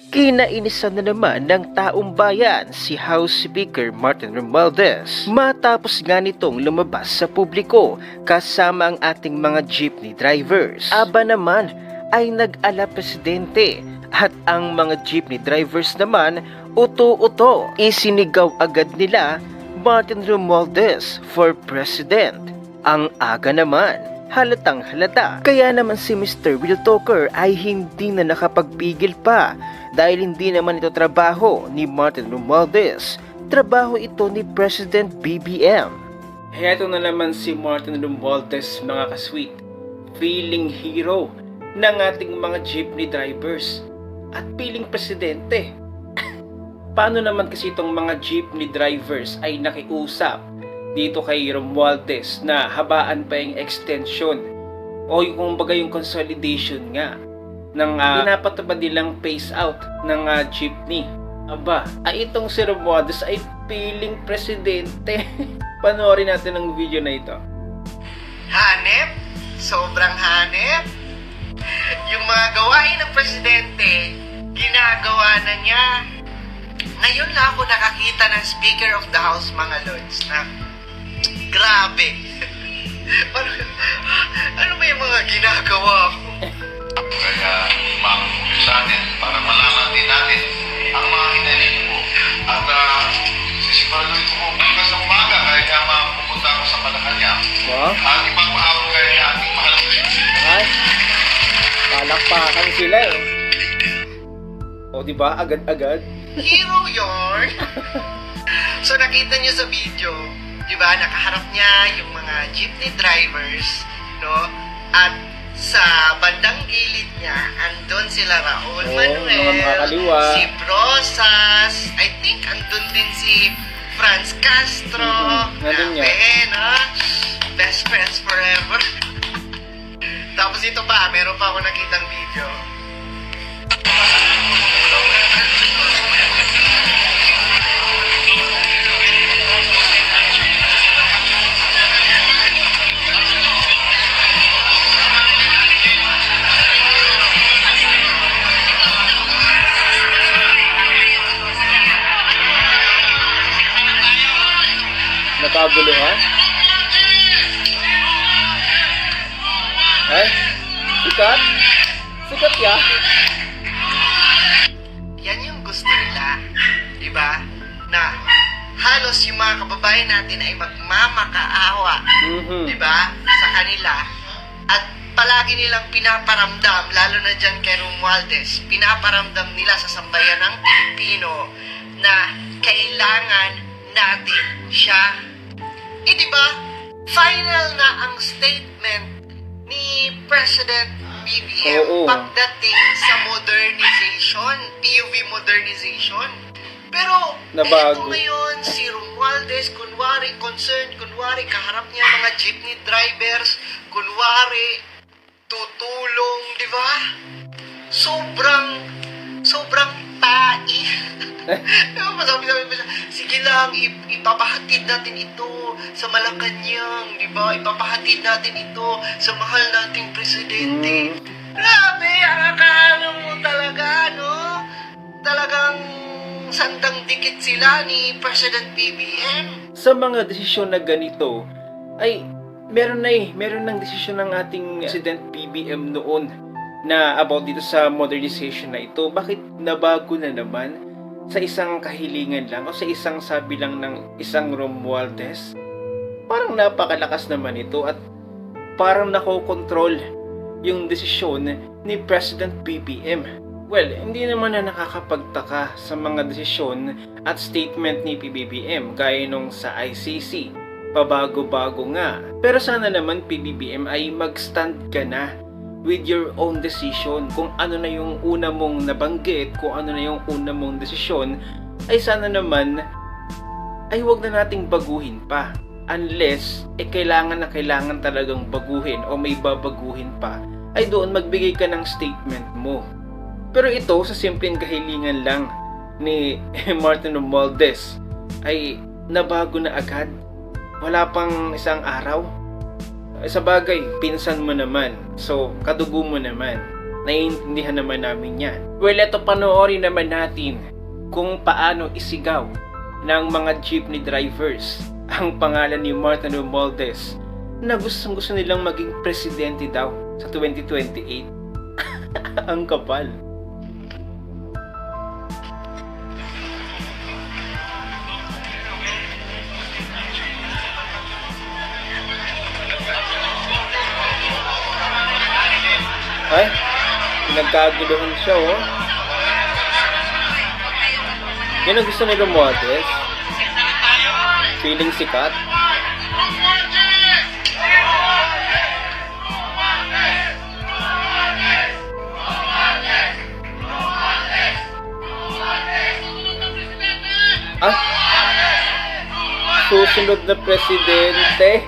Kinainisan na naman ng taong bayan si House Speaker Martin Romualdez matapos nga nitong lumabas sa publiko kasama ang ating mga jeepney drivers. Aba naman ay nag-ala presidente at ang mga jeepney drivers naman uto-uto. Isinigaw agad nila Martin Romualdez for President. Ang aga naman, halatang halata. Kaya naman si Mr. Will Talker ay hindi na nakapagpigil pa dahil hindi naman ito trabaho ni Martin Romualdez. Trabaho ito ni President BBM. Heto na naman si Martin Romualdez, mga kasweet, feeling hero ng ating mga jeepney drivers at feeling presidente. Paano naman kasi itong mga jeepney drivers ay nakiusap dito kay Romualdez na habaan pa yung extension o yung kumbaga yung consolidation nga ng pinapatupad nilang phase out ng jeepney. Aba, ay itong si Romualdez ay feeling presidente. Panoorin natin ang video na ito. Hanep, sobrang hanep. Yung mga gawain ng presidente, ginagawa na niya. Ngayon lang ako nakakita ng Speaker of the House, mga lords, na grabe. ano ba yung mga ginagawa ko? Kaya makakapag sa atin para malaman din natin ang mga hinaling mo. At sisiguraduhin ko mo bukas ng umaga kaya mapupunta ako sa Malacanang. Wow. At ipapahawag kay ating mahal na Ay, palakpakan sila eh. O diba, agad-agad. Hero yarn. So nakita niyo sa video, di ba, nakaharap niya yung mga jeepney drivers, no? At sa bandang gilid niya, andun sila Raul Oo, Manuel, mga makakaliwa. si Brosas, I think andun din si Franz Castro. Nandun niya. Grabe, no? Best friends forever. Tapos ito pa, meron pa ako nakitang video. Nakaguluhan? Ay, sikat? Sikat ya? Yan yung gusto nila, di ba? Na halos yung mga kababayan natin ay magmamakaawa, di ba? Sa kanila. At palagi nilang pinaparamdam, lalo na dyan kay Romualdez, pinaparamdam nila sa sambayan ng Pilipino na kailangan natin siya. Eh, di ba? Final na ang statement ni President BBM Oo. pagdating sa modernization, PUV modernization. Pero, Nabago. eto ngayon, si Romualdez, kunwari concerned, kunwari kaharap niya mga jeepney drivers, kunwari tutulong, di ba? Sobrang tai. Masabi, sige lang, ipapahatid natin ito sa Malacanang, di ba? Ipapahatid natin ito sa mahal nating presidente. Grabe, ang akala mo talaga, no? Talagang sandang dikit sila ni President BBM. Sa mga desisyon na ganito, ay meron ng desisyon ng ating President BBM noon na about dito sa modernization na ito. Bakit nabago na naman sa isang kahilingan lang o sa isang sabi lang ng isang Romualdez? Parang napakalakas naman ito at parang nakokontrol yung desisyon ni President BBM. Well, hindi naman na nakakapagtaka sa mga desisyon at statement ni PBBM gaya nung sa ICC. Pabago-bago nga. Pero sana naman PBBM ay mag-stand ka na with your own decision. Kung ano na yung una mong nabanggit, kung ano na yung una mong desisyon, ay sana naman ay huwag na nating baguhin pa. Unless, kailangan talagang baguhin o may babaguhin pa, ay doon magbigay ka ng statement mo. Pero ito, sa simpleng kahilingan lang ni Martin Romualdez, ay nabago na agad. Wala pang isang araw. Sa bagay, pinsan mo naman. So, kadugo mo naman. Naiintindihan naman namin yan. Well, eto panoorin naman natin kung paano isigaw ng mga jeepney drivers ang pangalan ni Martin Romualdez na gustong-gusto nilang maging presidente daw sa 2028. Ang kapal. Ay, pinagkaguluhan siya, oh. Yan ang gusto ni Romualdez. Feeling sikat. Ah, susunod na presidente.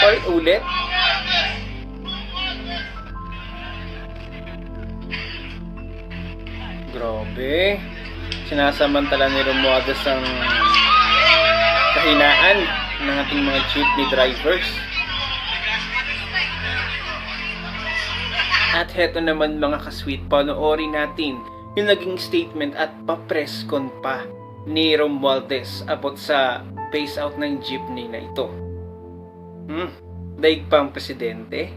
Oy, ulit. Grabe. Sinasamantala ni Romualdez ang kahinaan ng ating mga jeepney drivers. At heto naman mga kasweet, panoorin natin yung naging statement at pa-press con pa ni Romualdez about sa phase out ng jeepney na ito. Daig pa ang presidente?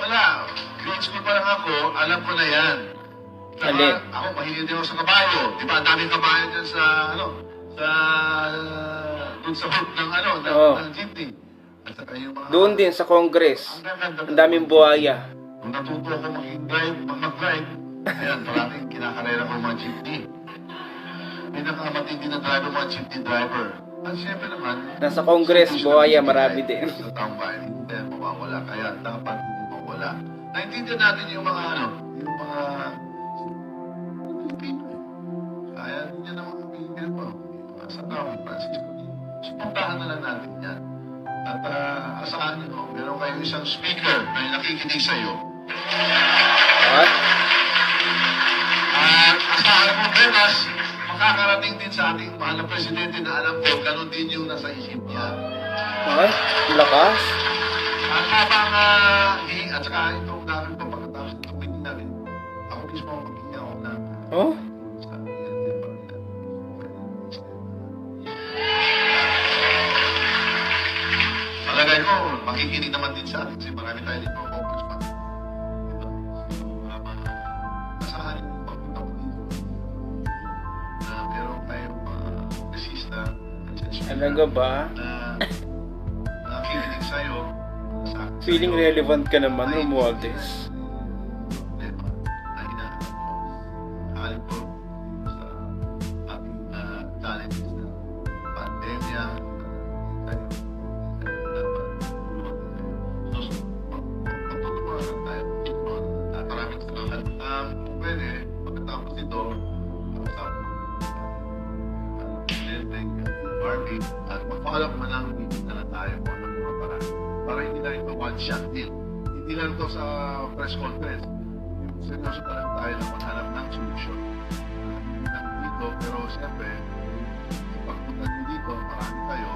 Wala. Grade school pa lang ako, alam ko na yan. Saka, Alin? ako, mahilig din ako sa kabayo. Di ba, ang daming kabayo dyan sa, dun sa hook ng, ng jeepney. At saka yung mga... Doon din sa Congress, ang daming buhaya. Kung natuto ako mag-drive, ayan, parating kinakarera ko mga jeepney. Pinakamatindi na driver, mga jeepney driver. At siyempre naman, Nasa Congress, buhaya, marami din. Sa taong bayan, hindi mawawala. Kaya dapat hindi mawawala. Naintindihan natin yung mga yung mga kaya hindi na mga pilihan po. Sa taong Francisco. Supuntahan na lang natin yan. At asahan nyo, meron kayong isang speaker na nakikinig sa'yo. What? Asahan mo, Benas, makakarating din sa ating mahal na presidente na alam ko, ganun din yung nasa isip niya. Ay, lakas. At habang at saka itong namin pa pagkatapos itong meeting namin, ako mismo ang magiging ako na Oh? sa palagay ko, makikinig naman din sa atin kasi marami tayo dito ang congressman. Diba? So, asahan yung pagpunta ko dito na meron tayong resista Talaga ba? na nakikinig sa'yo sa akin. Feeling relevant ka naman, Romualdez. Problema na hinahanap ko. Halip ko sa ating challenges na pandemya, tayo dapat tulungan tayo. So, pagtutulungan tayo, maraming salamat. Kung pwede, pagkatapos nito, Barbie, at magpaalam mo ng meeting na lang tayo kung anong mga paraan. Para hindi lang ito one-shot deal. Hindi lang ito sa press conference. Yung seryoso na lang tayo na maghanap ng solusyon. Dito, pero siyempre, pagpunta nyo dito, marami kayo,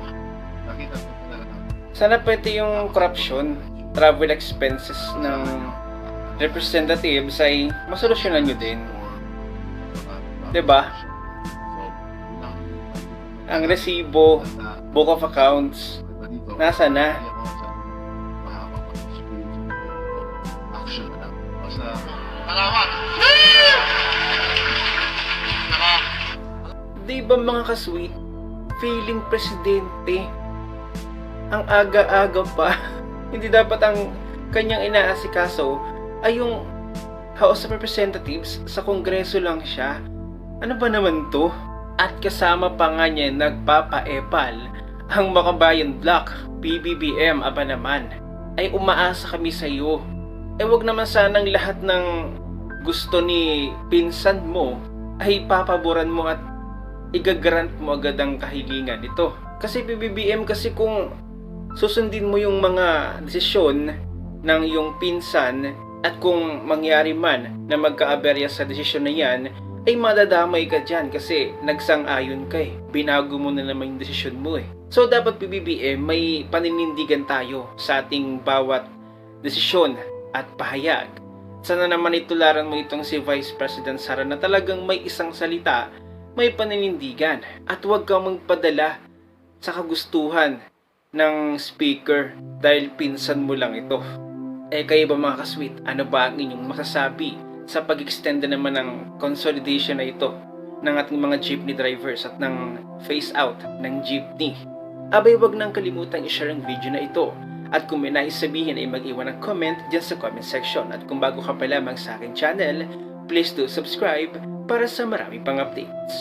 nakita ko talaga natin. Sana pwede yung corruption, travel expenses ng representatives ay masolusyonan nyo din. Diba? Ang resibo, book of accounts, nasa na? Action na lang. Basta, salamat! Di ba mga kasweet, feeling presidente, ang aga-aga pa, hindi dapat ang kanyang inaasikaso ay yung House of Representatives, sa Kongreso lang siya. Ano ba naman to? At kasama pa nga niya nagpapaepal ang Makabayan Block, PBBM, aba naman, ay umaasa kami sa iyo. Wag naman sanang lahat ng gusto ni pinsan mo ay papaboran mo at igagrant mo agad ang kahilingan nito. Kasi PBBM, kasi kung susundin mo yung mga desisyon ng iyong pinsan, At kung mangyari man na magkaaberya sa desisyon na yan, ay madadamay ka dyan kasi nagsang-ayon ka eh. Binago mo na naman yung desisyon mo eh. So dapat PBBM may paninindigan tayo sa ating bawat desisyon at pahayag. Sana naman itularan mo itong si Vice President Sara na talagang may isang salita, may paninindigan. At huwag kang magpadala sa kagustuhan ng speaker dahil pinsan mo lang ito. Eh kayo ba mga kasweet, ano ba ang inyong masasabi sa pag-extend naman ng consolidation na ito ng ating mga jeepney drivers at ng phase out ng jeepney? Abay, wag nang kalimutang i-share ang video na ito. At kung may nais sabihin ay mag-iwan ng comment dyan sa comment section. At kung bago ka pa lamang sa aking channel, please do subscribe para sa marami pang updates.